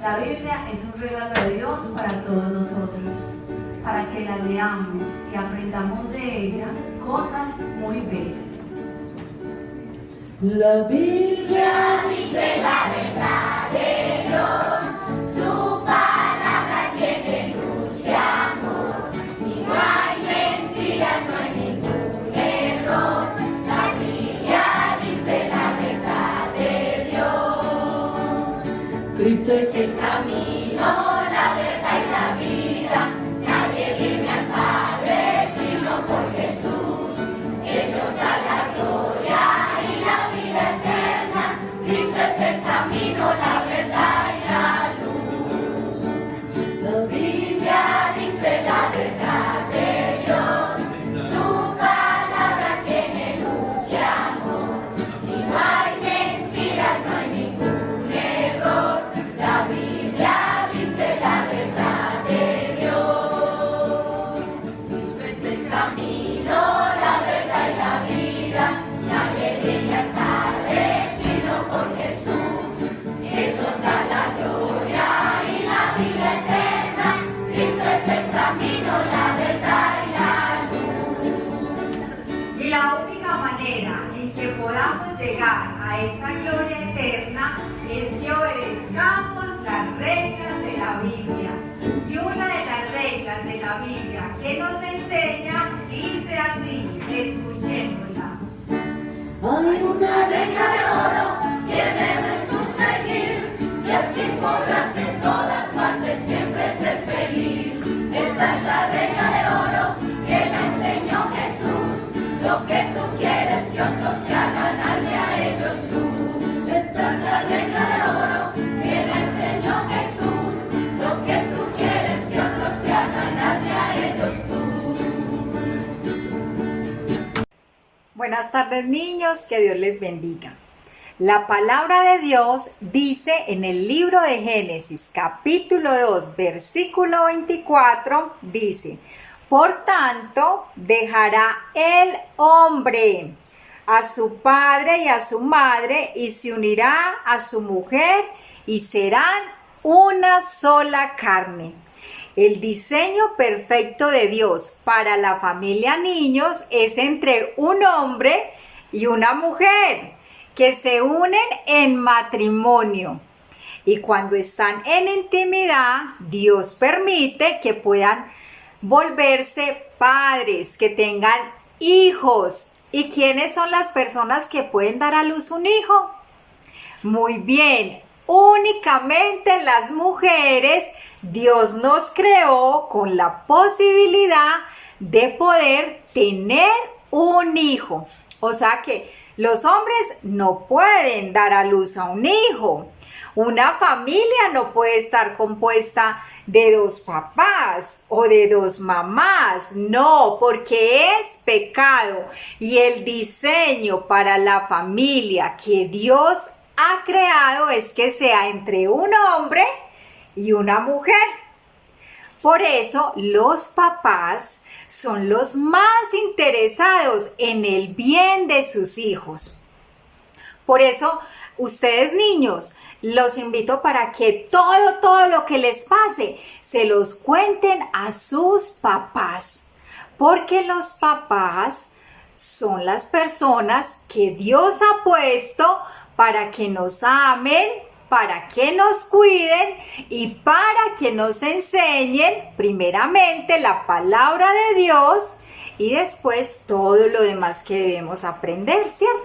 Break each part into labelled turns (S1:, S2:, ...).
S1: La Biblia es un regalo de Dios para todos nosotros, para que la leamos y aprendamos de ella cosas muy bellas.
S2: La Biblia dice la verdad de Dios, su palabra tiene luz y amor, y no hay mentiras, no hay ningún error. La Biblia dice la verdad de Dios. Cristo es el camino, la verdad y la vida. Nadie viene al Padre sino por Jesús. Él nos da la gloria y la vida eterna. Cristo es el camino, la verdad y la luz. La Biblia dice la verdad de Dios. Su palabra tiene luz y amor. Y no hay mentiras, no hay ningún error. La Biblia dice la verdad de Dios. Cristo es el camino, la verdad y la vida. Nadie viene al Padre sino por Jesús. Él nos da la gloria y la vida eterna. Cristo es el camino, la verdad y la luz.
S1: Y la única manera en que podamos llegar a esa gloria eterna es que obedezcamos las reglas de la Biblia. Y una de las reglas de la Biblia que nos enseña dice así, escuchémosla.
S2: Hay una regla de oro que debes tú seguir, y así podrás en todas partes siempre ser feliz. Esta es la regla de oro que la enseñó Jesús. Lo que tú quieres que otros te hagan, hazle a ellos tú. Esta es la regla de oro que la enseñó Jesús. Lo que tú quieres que otros te hagan, hazle a ellos tú.
S3: Buenas tardes, niños, que Dios les bendiga. La palabra de Dios dice en el libro de Génesis, capítulo 2, versículo 24, dice: por tanto, dejará el hombre a su padre y a su madre, y se unirá a su mujer, y serán una sola carne. El diseño perfecto de Dios para la familia, niños, es entre un hombre y una mujer que se unen en matrimonio. Y cuando están en intimidad, Dios permite que puedan volverse padres, que tengan hijos. ¿Y quiénes son las personas que pueden dar a luz un hijo? Muy bien, únicamente las mujeres. Dios nos creó con la posibilidad de poder tener un hijo. O sea que los hombres no pueden dar a luz a un hijo. Una familia no puede estar compuesta de dos papás o de dos mamás. No, porque es pecado. Y el diseño para la familia que Dios ha creado es que sea entre un hombre y una mujer. Por eso los papás son los más interesados en el bien de sus hijos. Por eso, ustedes, niños, los invito para que todo lo que les pase se los cuenten a sus papás, porque los papás son las personas que Dios ha puesto para que nos amen, para que nos cuiden y para que nos enseñen primeramente la palabra de Dios y después todo lo demás que debemos aprender, ¿cierto?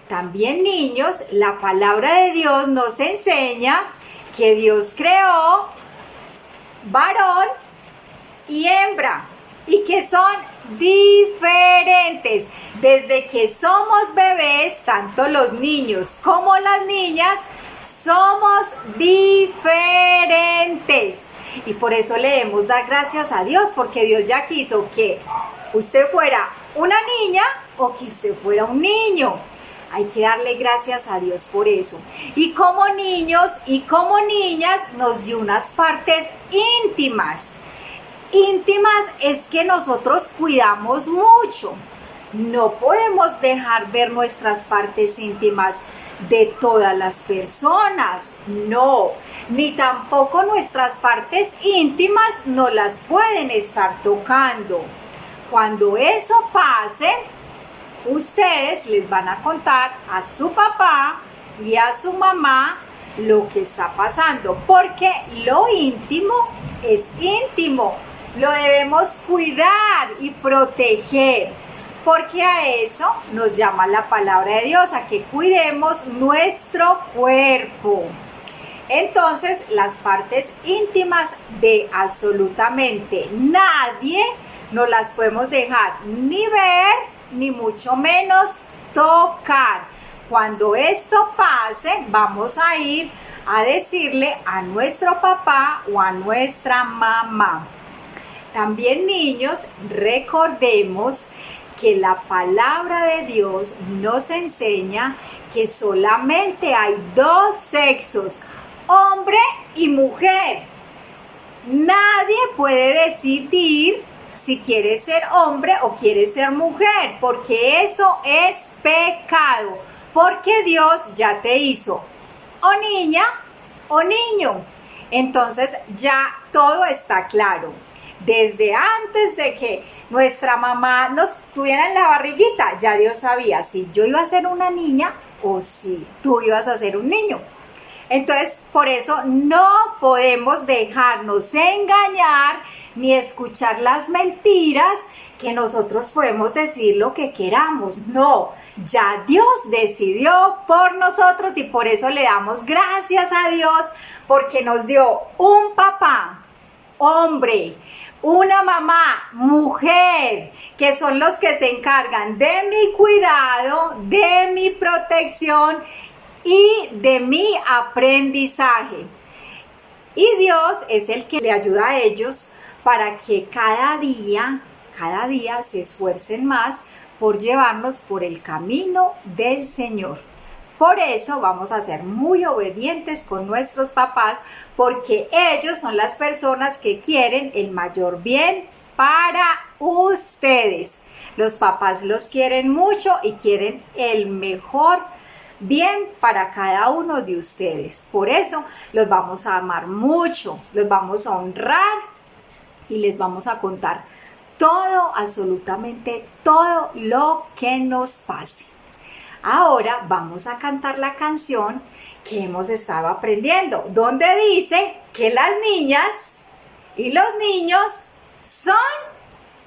S3: También, niños, la palabra de Dios nos enseña que Dios creó varón y hembra y que son diferentes. Desde que somos bebés, tanto los niños como las niñas, somos diferentes. Y por eso le debemos dar gracias a Dios, porque Dios ya quiso que usted fuera una niña o que usted fuera un niño. Hay que darle gracias a Dios por eso. Y como niños y como niñas nos dio unas partes íntimas. Íntimas es que nosotros cuidamos mucho. No podemos dejar ver nuestras partes íntimas de todas las personas, no, ni tampoco nuestras partes íntimas no las pueden estar tocando. Cuando eso pase, ustedes les van a contar a su papá y a su mamá lo que está pasando, porque lo íntimo es íntimo, lo debemos cuidar y proteger, porque a eso nos llama la palabra de Dios, a que cuidemos nuestro cuerpo. Entonces, las partes íntimas de absolutamente nadie no las podemos dejar ni ver, ni mucho menos tocar. Cuando esto pase, vamos a ir a decirle a nuestro papá o a nuestra mamá. También, niños, recordemos que la palabra de Dios nos enseña que solamente hay dos sexos, hombre y mujer. Nadie puede decidir si quiere ser hombre o quiere ser mujer, porque eso es pecado, porque Dios ya te hizo o niña o niño. Entonces ya todo está claro. Desde antes de que nuestra mamá nos tuviera en la barriguita, ya Dios sabía si yo iba a ser una niña o si tú ibas a ser un niño. Entonces, por eso no podemos dejarnos engañar ni escuchar las mentiras que nosotros podemos decir lo que queramos. No, ya Dios decidió por nosotros y por eso le damos gracias a Dios porque nos dio un papá, hombre, una mamá, mujer, que son los que se encargan de mi cuidado, de mi protección y de mi aprendizaje. Y Dios es el que le ayuda a ellos para que cada día se esfuercen más por llevarnos por el camino del Señor. Por eso vamos a ser muy obedientes con nuestros papás, porque ellos son las personas que quieren el mayor bien para ustedes. Los papás los quieren mucho y quieren el mejor bien para cada uno de ustedes. Por eso los vamos a amar mucho, los vamos a honrar y les vamos a contar todo, absolutamente todo lo que nos pase. Ahora vamos a cantar la canción que hemos estado aprendiendo, donde dice que las niñas y los niños son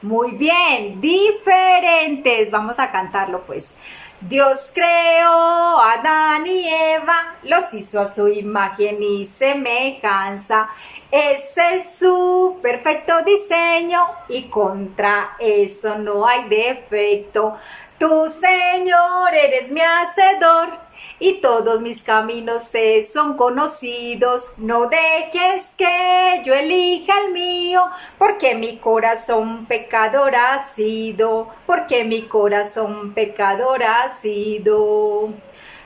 S3: muy bien diferentes. Vamos a cantarlo pues. Dios creó a Adán y Eva, los hizo a su imagen y semejanza. Ese es su perfecto diseño y contra eso no hay defecto. Tú, Señor, eres mi hacedor y todos mis caminos te son conocidos. No dejes que yo elija el mío, porque mi corazón pecador ha sido, porque mi corazón pecador ha sido.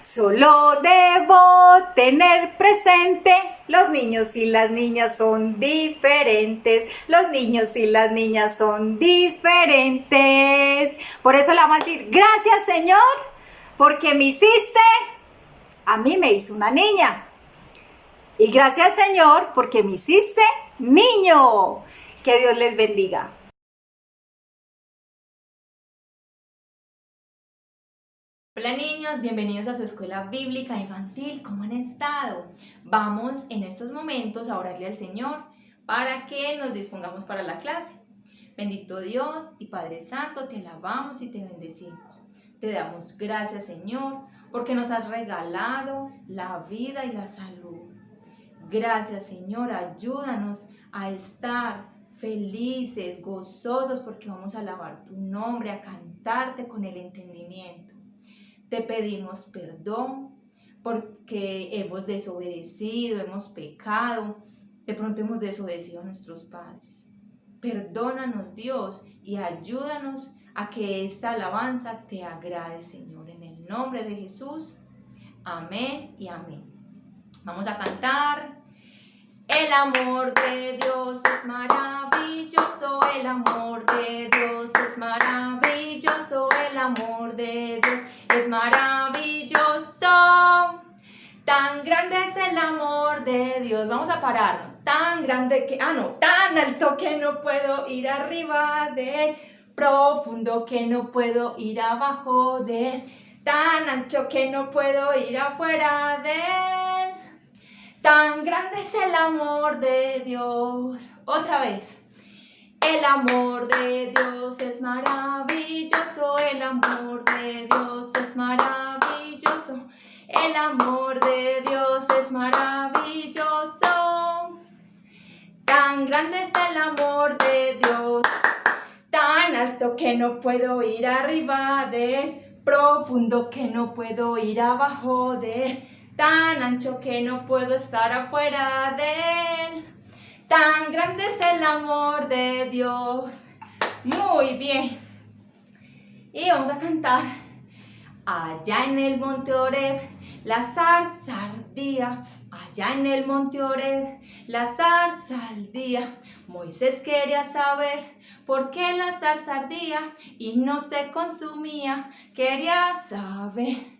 S3: Solo debo tener presente, los niños y las niñas son diferentes, los niños y las niñas son diferentes. Por eso le vamos a decir, gracias Señor, porque me hiciste, a mí me hizo una niña. Y gracias Señor, porque me hiciste niño. Que Dios les bendiga.
S4: Hola niños, bienvenidos a su escuela bíblica infantil. ¿Cómo han estado? Vamos en estos momentos a orarle al Señor para que nos dispongamos para la clase. Bendito Dios y Padre Santo, te alabamos y te bendecimos. Te damos gracias, Señor, porque nos has regalado la vida y la salud. Gracias, Señor, ayúdanos a estar felices, gozosos, porque vamos a alabar tu nombre, a cantarte con el entendimiento. Te pedimos perdón porque hemos desobedecido, hemos pecado, de pronto hemos desobedecido a nuestros padres. Perdónanos, Dios, y ayúdanos a que esta alabanza te agrade, Señor, en el nombre de Jesús. Amén y amén. Vamos a cantar. El amor de Dios es maravilloso, el amor de Dios es maravilloso, el amor de Dios es maravilloso. Tan grande es el amor de Dios. Vamos a pararnos. Tan grande que, tan alto que no puedo ir arriba de él. Profundo que no puedo ir abajo de él. Tan ancho que no puedo ir afuera de él. Tan grande es el amor de Dios. Otra vez. El amor de Dios es maravilloso. El amor de Dios es maravilloso. El amor de Dios es maravilloso. Tan grande es el amor de Dios. Tan alto que no puedo ir arriba de él. Profundo que no puedo ir abajo de él. Tan ancho que no puedo estar afuera de él. Tan grande es el amor de Dios. Muy bien. Y vamos a cantar. Allá en el monte Oreb, la zarza ardía. Allá en el monte Oreb, la zarza ardía. Moisés quería saber por qué la zarza ardía y no se consumía. Quería saber.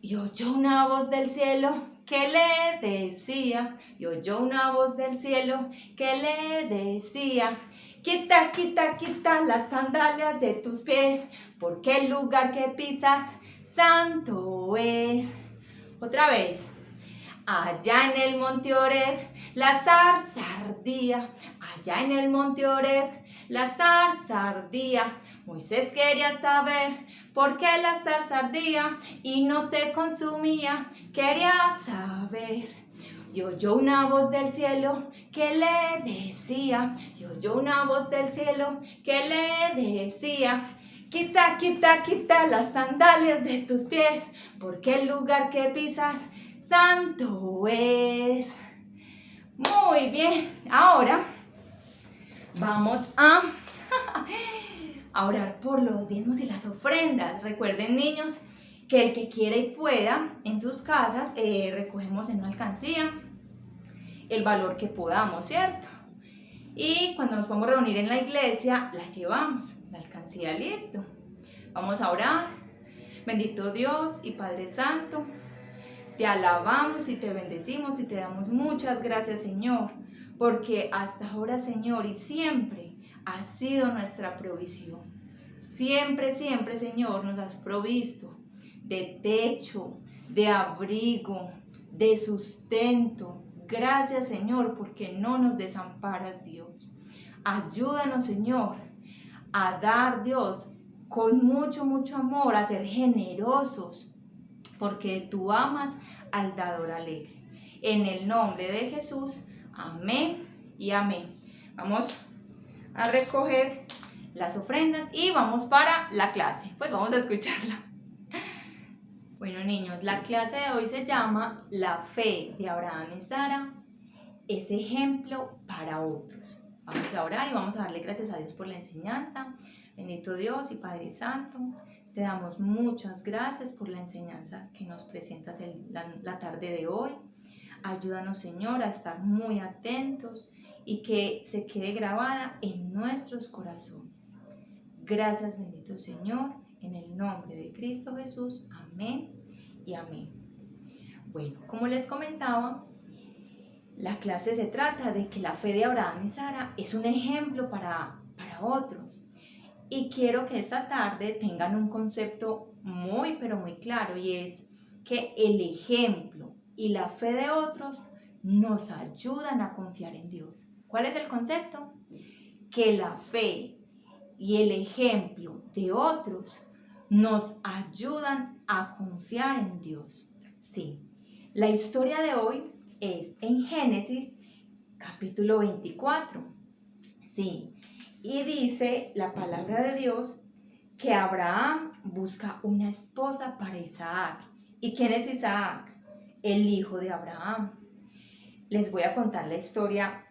S4: Y oyó una voz del cielo que le decía. Y oyó una voz del cielo que le decía. Quita, quita, quita las sandalias de tus pies, porque el lugar que pisas santo es. Otra vez. Allá en el monte Oreb, la zarza ardía. Allá en el monte Oreb, la zarza ardía. Moisés quería saber por qué la zarza ardía y no se consumía. Quería saber. Y oyó una voz del cielo que le decía. Y oyó una voz del cielo que le decía. Quita, quita, quita las sandalias de tus pies, porque el lugar que pisas santo es. Muy bien, ahora vamos a orar por los diezmos y las ofrendas. Recuerden, niños, que el que quiera y pueda en sus casas recogemos en una alcancía el valor que podamos, ¿cierto? Y cuando nos podamos reunir en la iglesia, la llevamos, la alcancía, listo. Vamos a orar. Bendito Dios y Padre Santo, te alabamos y te bendecimos y te damos muchas gracias, Señor, porque hasta ahora, Señor, y siempre ha sido nuestra provisión. Siempre, siempre, Señor, nos has provisto de techo, de abrigo, de sustento. Gracias, Señor, porque no nos desamparas, Dios. Ayúdanos, Señor, a dar, Dios, con mucho, mucho amor, a ser generosos, porque tú amas al dador alegre. En el nombre de Jesús, amén y amén. Vamos a recoger las ofrendas y vamos para la clase. Pues vamos a escucharla. Bueno, niños, la clase de hoy se llama La fe de Abraham y Sara es ejemplo para otros. Vamos a orar y vamos a darle gracias a Dios por la enseñanza. Bendito Dios y Padre Santo, te damos muchas gracias por la enseñanza que nos presentas la tarde de hoy. Ayúdanos, Señor, a estar muy atentos y que se quede grabada en nuestros corazones. Gracias, bendito Señor, en el nombre de Cristo Jesús. Amén y amén. Bueno, como les comentaba, la clase se trata de que la fe de Abraham y Sara es un ejemplo para otros. Y quiero que esta tarde tengan un concepto muy, pero muy claro, y es que el ejemplo y la fe de otros nos ayudan a confiar en Dios. ¿Cuál es el concepto? Que la fe y el ejemplo de otros nos ayudan a confiar en Dios. Sí, la historia de hoy es en Génesis capítulo 24. Sí. Y dice la palabra de Dios que Abraham busca una esposa para Isaac. ¿Y quién es Isaac? El hijo de Abraham. Les voy a contar la historia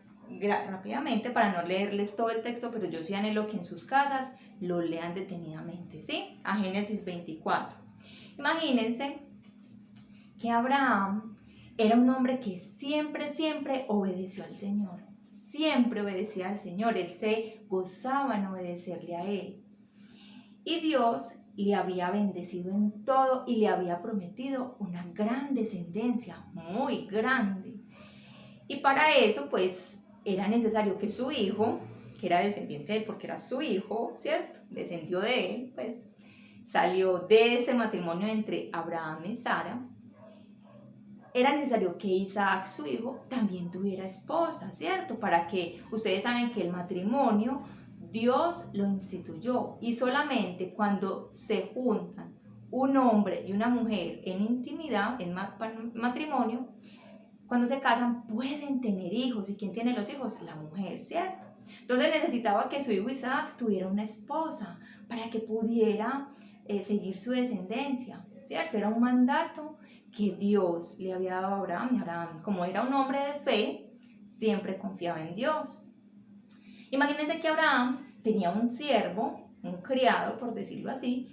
S4: rápidamente para no leerles todo el texto, pero yo sí anhelo que en sus casas lo lean detenidamente, ¿sí? A Génesis 24. Imagínense que Abraham era un hombre que siempre obedeció al Señor. Siempre obedecía al Señor, él se gozaba en obedecerle a él. Y Dios le había bendecido en todo y le había prometido una gran descendencia, muy grande. Y para eso, pues, era necesario que su hijo, que era descendiente de él porque era su hijo, ¿cierto? Descendió de él, pues, salió de ese matrimonio entre Abraham y Sara. Era necesario que Isaac, su hijo, también tuviera esposa, ¿cierto? Para que, ustedes saben que el matrimonio Dios lo instituyó y solamente cuando se juntan un hombre y una mujer en intimidad, en matrimonio, cuando se casan pueden tener hijos. ¿Y quién tiene los hijos? La mujer, ¿cierto? Entonces necesitaba que su hijo Isaac tuviera una esposa para que pudiera seguir su descendencia, ¿cierto? Era un mandato que Dios le había dado a Abraham, y Abraham, como era un hombre de fe, siempre confiaba en Dios. Imagínense que Abraham tenía un siervo, un criado, por decirlo así,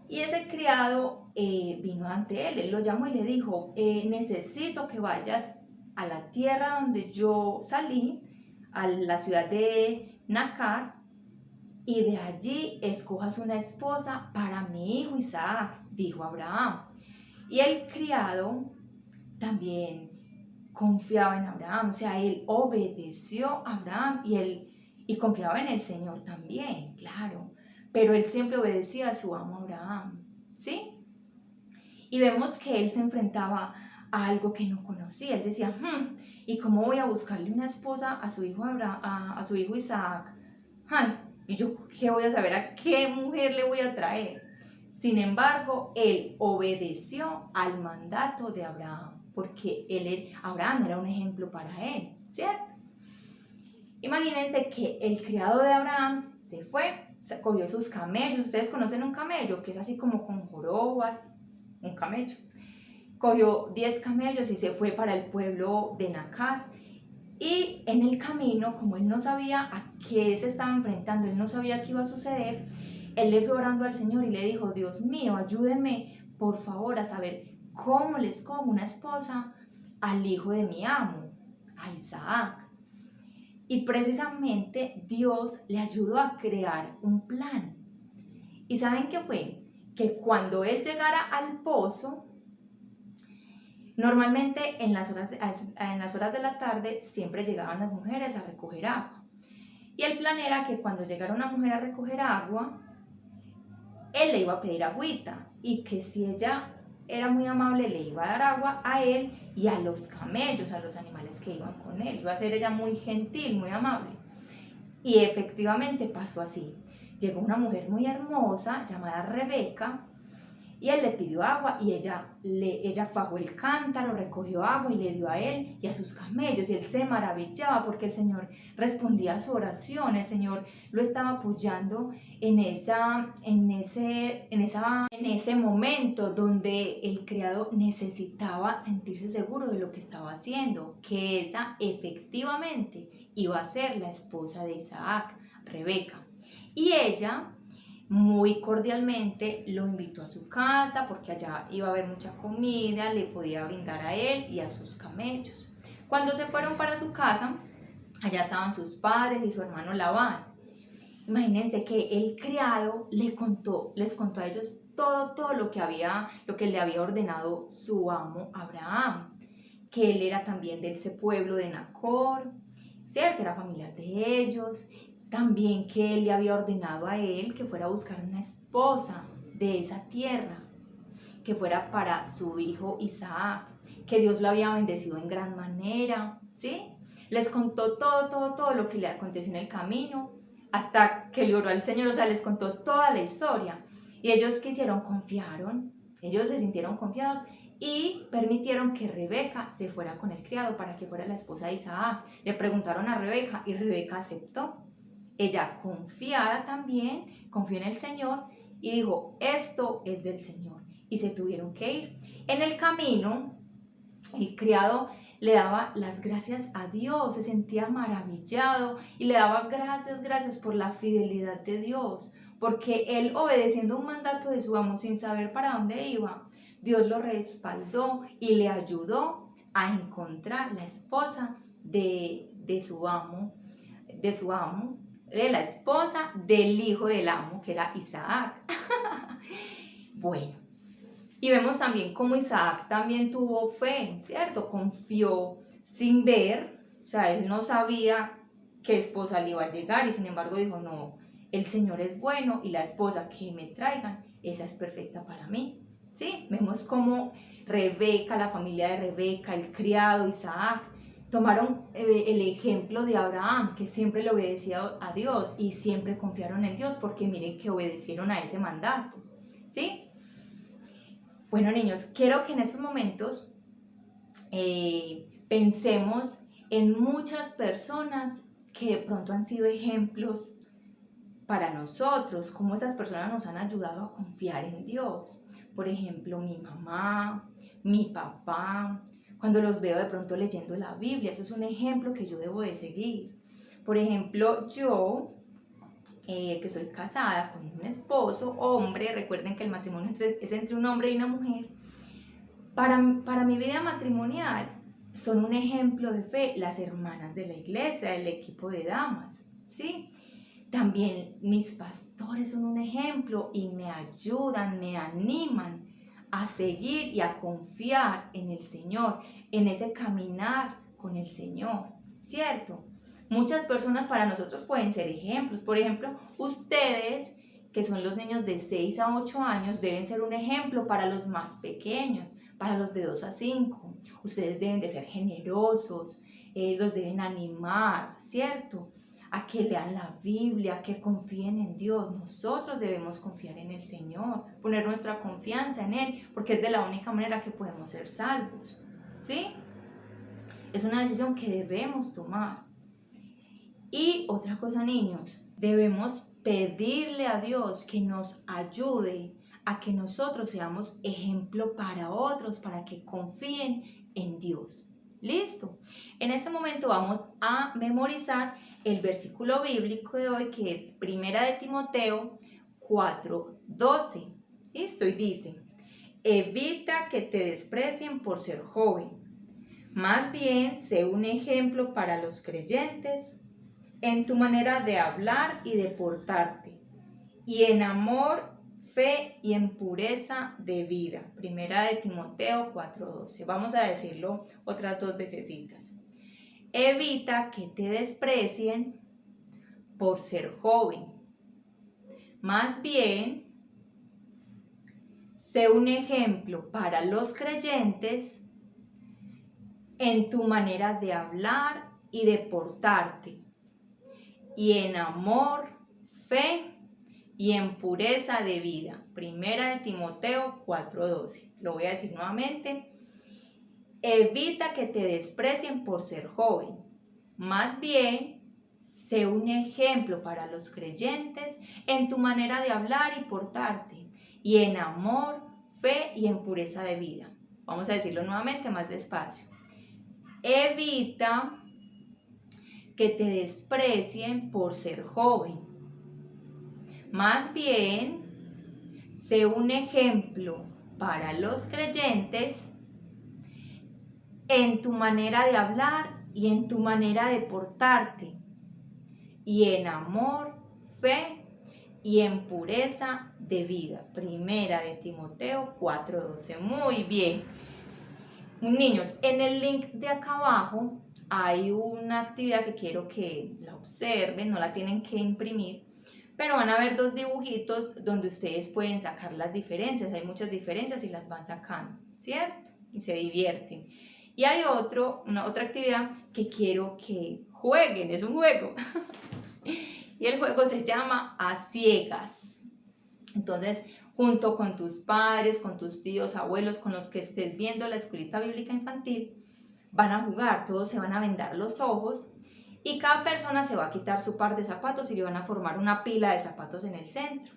S4: y ese criado vino ante él lo llamó y le dijo, necesito que vayas a la tierra donde yo salí, a la ciudad de Nacar, y de allí escojas una esposa para mi hijo Isaac, dijo Abraham. Y el criado también confiaba en Abraham, o sea, él obedeció a Abraham y confiaba en el Señor también, claro, pero él siempre obedecía a su amo Abraham, ¿sí? Y vemos que él se enfrentaba a algo que no conocía. Él decía, ¿y cómo voy a buscarle una esposa a su hijo, a su hijo Isaac? Ay, ¿y yo qué voy a saber a qué mujer le voy a traer? Sin embargo, él obedeció al mandato de Abraham, porque Abraham era un ejemplo para él, ¿cierto? Imagínense que el criado de Abraham se fue, cogió sus camellos. Ustedes conocen un camello, que es así como con jorobas, un camello. Cogió 10 camellos y se fue para el pueblo de Nacar. Y en el camino, como él no sabía a qué se estaba enfrentando, él no sabía qué iba a suceder, él le fue orando al Señor y le dijo, Dios mío, ayúdeme por favor a saber cómo le escojo una esposa al hijo de mi amo, a Isaac. Y precisamente Dios le ayudó a crear un plan. ¿Y saben qué fue? Que cuando él llegara al pozo, normalmente en las horas de la tarde siempre llegaban las mujeres a recoger agua. Y el plan era que cuando llegara una mujer a recoger agua, él le iba a pedir agüita y que si ella era muy amable le iba a dar agua a él y a los camellos, a los animales que iban con él. Iba a ser ella muy gentil, muy amable. Y efectivamente pasó así. Llegó una mujer muy hermosa llamada Rebeca y él le pidió agua y ella bajó el cántaro, recogió agua y le dio a él y a sus camellos, y él se maravillaba porque el Señor respondía a su oración. El Señor lo estaba apoyando en ese momento donde el criado necesitaba sentirse seguro de lo que estaba haciendo, que esa efectivamente iba a ser la esposa de Isaac, Rebeca. Y ella muy cordialmente lo invitó a su casa porque allá iba a haber mucha comida, le podía brindar a él y a sus camellos. Cuando se fueron para su casa, allá estaban sus padres y su hermano Labán. Imagínense que el criado les contó a ellos todo lo que le había ordenado su amo Abraham, que él era también de ese pueblo de Nacor, ¿cierto? Era familiar de ellos. También que él le había ordenado a él que fuera a buscar una esposa de esa tierra, que fuera para su hijo Isaac, que Dios lo había bendecido en gran manera, ¿sí? Les contó todo lo que le aconteció en el camino, hasta que le oró al Señor, o sea, les contó toda la historia. Y ellos confiaron, ellos se sintieron confiados y permitieron que Rebeca se fuera con el criado para que fuera la esposa de Isaac. Le preguntaron a Rebeca y Rebeca aceptó. Ella, confiada también, confió en el Señor y dijo, esto es del Señor. Y se tuvieron que ir. En el camino, el criado le daba las gracias a Dios, se sentía maravillado y le daba gracias por la fidelidad de Dios, porque él, obedeciendo un mandato de su amo sin saber para dónde iba, Dios lo respaldó y le ayudó a encontrar la esposa de su amo, de la esposa del hijo del amo, que era Isaac. Bueno, y vemos también cómo Isaac también tuvo fe, ¿cierto? Confió sin ver, o sea, él no sabía qué esposa le iba a llegar y sin embargo dijo, no, el Señor es bueno y la esposa que me traigan, esa es perfecta para mí. ¿Sí? Vemos cómo Rebeca, la familia de Rebeca, el criado Isaac, tomaron el ejemplo de Abraham, que siempre le obedecía a Dios y siempre confiaron en Dios porque miren que obedecieron a ese mandato. ¿Sí? Bueno, niños, quiero que en estos momentos pensemos en muchas personas que de pronto han sido ejemplos para nosotros, cómo esas personas nos han ayudado a confiar en Dios. Por ejemplo, mi mamá, mi papá, cuando los veo de pronto leyendo la Biblia, eso es un ejemplo que yo debo de seguir. Por ejemplo, yo, que soy casada con un esposo, hombre, recuerden que el matrimonio es entre un hombre y una mujer, para mi vida matrimonial son un ejemplo de fe las hermanas de la iglesia, el equipo de damas, ¿sí? También mis pastores son un ejemplo y me ayudan, me animan a seguir y a confiar en el Señor, en ese caminar con el Señor, ¿cierto? Muchas personas para nosotros pueden ser ejemplos. Por ejemplo, ustedes, que son los niños de 6 a 8 años, deben ser un ejemplo para los más pequeños, para los de 2 a 5. Ustedes deben de ser generosos, los deben animar, ¿cierto? A que lean la Biblia, a que confíen en Dios. Nosotros debemos confiar en el Señor, poner nuestra confianza en Él, porque es de la única manera que podemos ser salvos, ¿sí? Es una decisión que debemos tomar. Y otra cosa, niños, debemos pedirle a Dios que nos ayude a que nosotros seamos ejemplo para otros, para que confíen en Dios. ¿Listo? En este momento vamos a memorizar el versículo bíblico de hoy, que es Primera de Timoteo 4:12. ¿Listo? Y dice, evita que te desprecien por ser joven. Más bien, sé un ejemplo para los creyentes en tu manera de hablar y de portarte, y en amor, fe y en pureza de vida. Primera de Timoteo 4:12. Vamos a decirlo otras 2 vecesitas. Evita que te desprecien por ser joven. Más bien, sé un ejemplo para los creyentes en tu manera de hablar y de portarte, y en amor, fe y en pureza de vida. Primera de Timoteo 4:12. Lo voy a decir nuevamente. Evita que te desprecien por ser joven. Más bien, sé un ejemplo para los creyentes en tu manera de hablar y portarte, y en amor, fe y en pureza de vida. Vamos a decirlo nuevamente más despacio. Evita que te desprecien por ser joven. Más bien, sé un ejemplo para los creyentes en tu manera de hablar y en tu manera de portarte, y en amor, fe y en pureza de vida. Primera de Timoteo 4:12. Muy bien. Niños, en el link de acá abajo hay una actividad que quiero que la observen, no la tienen que imprimir, pero van a ver 2 dibujitos donde ustedes pueden sacar las diferencias. Hay muchas diferencias y las van sacando, ¿cierto? Y se divierten. Y hay otra actividad que quiero que jueguen, es un juego. Y el juego se llama A Ciegas. Entonces, junto con tus padres, con tus tíos, abuelos, con los que estés viendo la escuelita bíblica infantil, van a jugar, todos se van a vendar los ojos y cada persona se va a quitar su par de zapatos y le van a formar una pila de zapatos en el centro.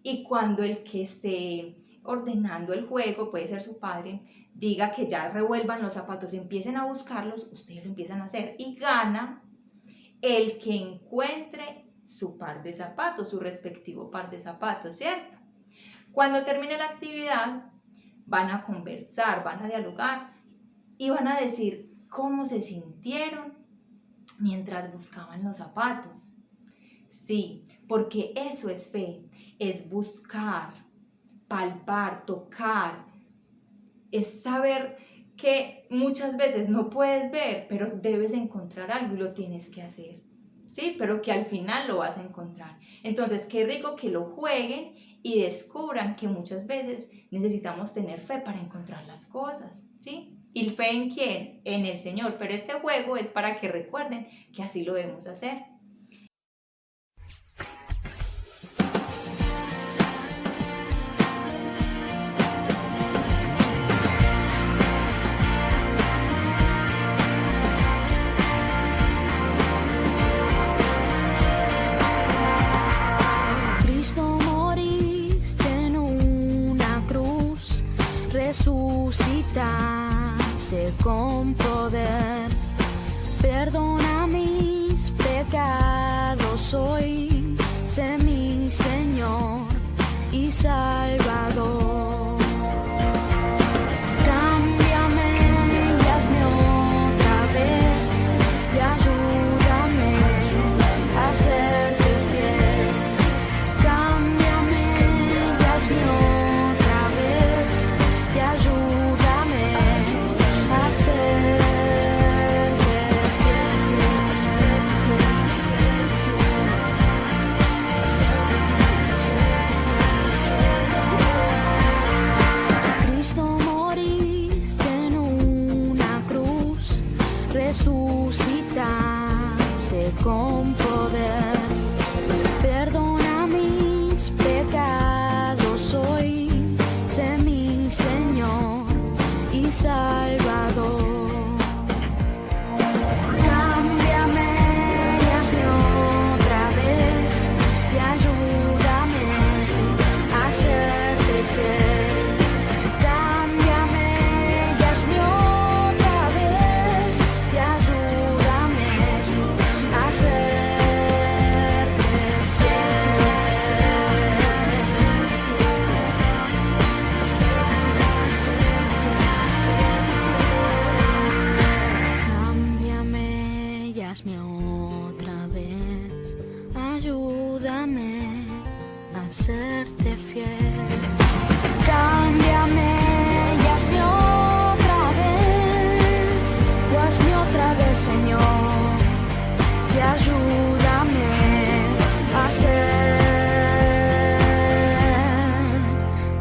S4: Y cuando el que esté ordenando el juego, puede ser su padre, diga que ya revuelvan los zapatos, empiecen a buscarlos, ustedes lo empiezan a hacer y gana el que encuentre su par de zapatos, su respectivo par de zapatos, ¿cierto? Cuando termine la actividad, van a conversar, van a dialogar y van a decir cómo se sintieron mientras buscaban los zapatos. Sí, porque eso es fe, es buscar, palpar, tocar, es saber que muchas veces no puedes ver, pero debes encontrar algo y lo tienes que hacer, ¿sí? Pero que al final lo vas a encontrar. Entonces, qué rico que lo jueguen y descubran que muchas veces necesitamos tener fe para encontrar las cosas, ¿sí? ¿Y fe en quién? En el Señor, pero este juego es para que recuerden que así lo debemos hacer.
S5: Resucitaste con poder, perdona mis pecados hoy, sé mi Señor y Salvador. Cámbiame y hazme otra vez y ayúdame a serte fiel. Cámbiame y hazme otra vez y ayúdame a serte fiel. Cristo, moriste en una cruz, resucitaste con poder, perdona mis pecados hoy, sé mi Señor y Salvador. Cámbiame y hazme otra vez y ayúdame a serte fiel. Cámbiame y hazme otra vez y ayúdame a serte Cámbiame y hazme otra vez, ayúdame a serte fiel. Cámbiame y hazme otra vez, o hazme otra vez, Señor, y ayúdame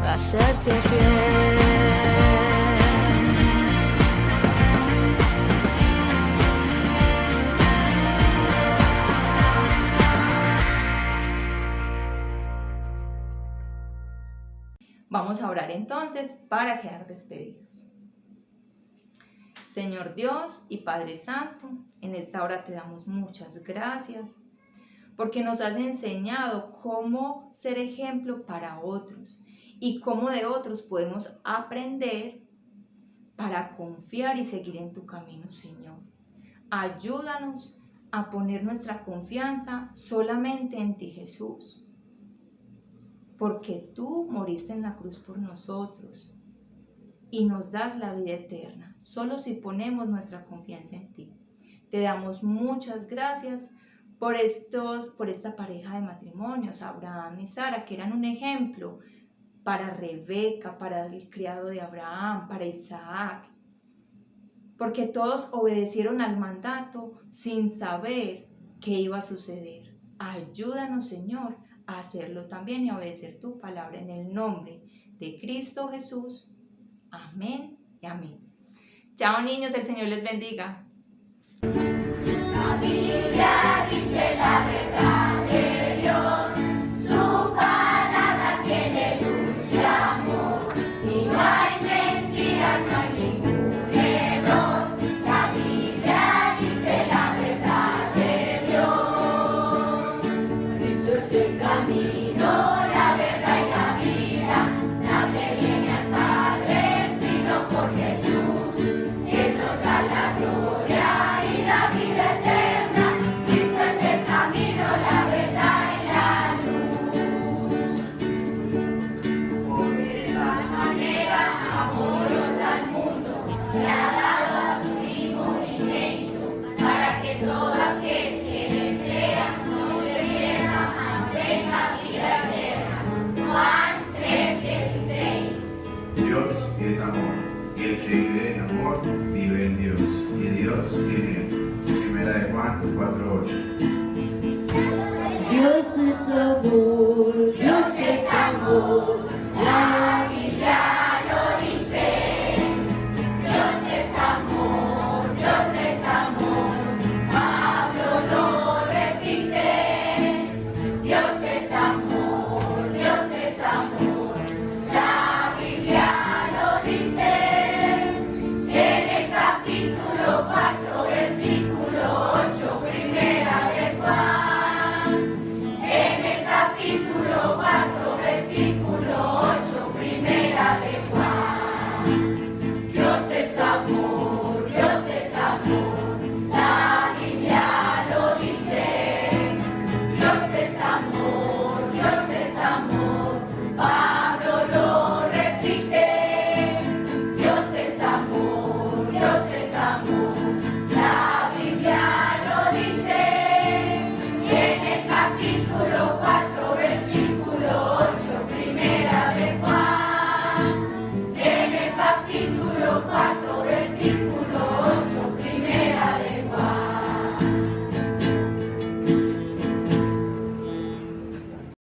S5: a serte fiel.
S4: Vamos a orar entonces para quedar despedidos. Señor Dios y Padre Santo, en esta hora te damos muchas gracias porque nos has enseñado cómo ser ejemplo para otros y cómo de otros podemos aprender para confiar y seguir en tu camino, Señor. Ayúdanos a poner nuestra confianza solamente en ti, Jesús, porque tú moriste en la cruz por nosotros y nos das la vida eterna, solo si ponemos nuestra confianza en ti. Te damos muchas gracias por esta pareja de matrimonios, Abraham y Sara, que eran un ejemplo para Rebeca, para el criado de Abraham, para Isaac, porque todos obedecieron al mandato sin saber qué iba a suceder. Ayúdanos, Señor, a hacerlo también y a obedecer tu palabra en el nombre de Cristo Jesús. Amén y amén. Chao, niños, el Señor les bendiga.
S2: La Biblia dice la verdad de Dios, su palabra tiene luz y amor, y no hay mentiras, no hay ningún error. La Biblia dice la verdad de Dios. Cristo es el camino, la verdad y la vida. Nadie viene al Padre sino por Jesús. Él nos da la gloria y la vida eterna. Cristo es el camino, la verdad y la luz. Porque de tal manera amó Dios al mundo, que ha dado a su Hijo unigénito, para que todo aquel que en él crea no se pierda, cuatro,